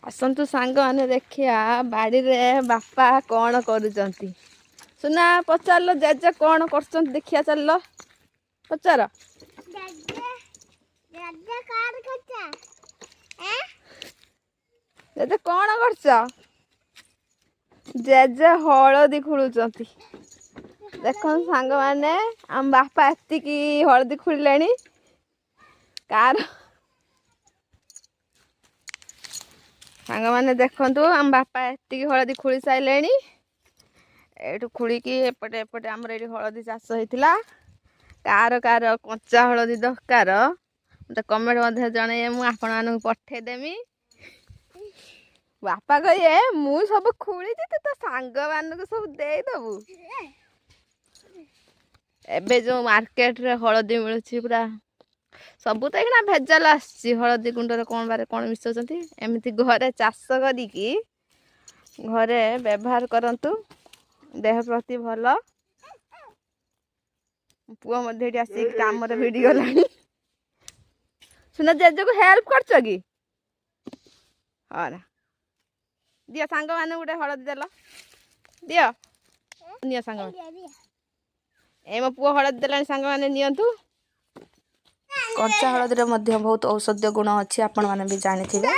ଆସନ୍ତୁ ସାଙ୍ଗମାନେ ଦେଖିଆ ବାଡ଼ିରେ ବାପା କ'ଣ କରୁଛନ୍ତି। ସୁନା ପଚାରିଲ ଜେଜେ କ'ଣ କରୁଛନ୍ତି ଦେଖିଆ ଚାଲିଲ ପଚାର। ଜେଜେ କ'ଣ କରୁଛ? ଜେଜେ ହଳଦୀ ଖୋଳୁଛନ୍ତି। ଦେଖନ୍ତୁ ସାଙ୍ଗମାନେ ଆମ ବାପା ଏତିକି ହଳଦୀ ଖୋଳିଲେଣି। କାର ସାଙ୍ଗମାନେ ଦେଖନ୍ତୁ ଆମ ବାପା ଏତିକି ହଳଦୀ ଖୋଳି ସାରିଲେଣି। ଏଇଠୁ ଖୋଳିକି ଏପଟେ ଏପଟେ ଆମର ଏଇଠି ହଳଦୀ ଚାଷ ହେଇଥିଲା। କାର କାର କଞ୍ଚା ହଳଦୀ ଦରକାର ମତେ କମେଣ୍ଟ ମଧ୍ୟ ଜଣେଇବେ, ମୁଁ ଆପଣମାନଙ୍କୁ ପଠେଇଦେମି। ବାପା କହିବେ ମୁଁ ସବୁ ଖୋଳିଛି ତୁ ତୋ ସାଙ୍ଗମାନଙ୍କୁ ସବୁ ଦେଇଦବୁ। ଏବେ ଯୋଉ ମାର୍କେଟରେ ହଳଦୀ ମିଳୁଛି ପୁରା ସବୁ ତ ଏଇନା ଭେଜାଲ ଆସିଛି। ହଳଦୀ ଗୁଣ୍ଡରେ କ'ଣ ବାରେ କ'ଣ ମିଶାଉଛନ୍ତି। ଏମିତି ଘରେ ଚାଷ କରିକି ଘରେ ବ୍ୟବହାର କରନ୍ତୁ, ଦେହ ପ୍ରତି ଭଲ। ପୁଅ ମଧ୍ୟ ଏଠି ଆସିକି କାମରେ ଭିଡ଼ି ଗଲାଣି। ସୁନା ଜେଜେକୁ ହେଲ୍ପ କରୁଛ କି? ହଁ ନା ଦିଅ ସାଙ୍ଗମାନଙ୍କୁ ଗୋଟେ ହଳଦୀ ଦେଲ, ଦିଅ ନିଅ ସାଙ୍ଗମାନେ। ଏ ମୋ ପୁଅ ହଳଦୀ ଦେଲାଣି, ସାଙ୍ଗମାନେ ନିଅନ୍ତୁ। କଞ୍ଚା ହଳଦୀରେ ମଧ୍ୟ ବହୁତ ଔଷଧୀୟ ଗୁଣ ଅଛି, ଆପଣମାନେ ବି ଜାଣିଥିବେ।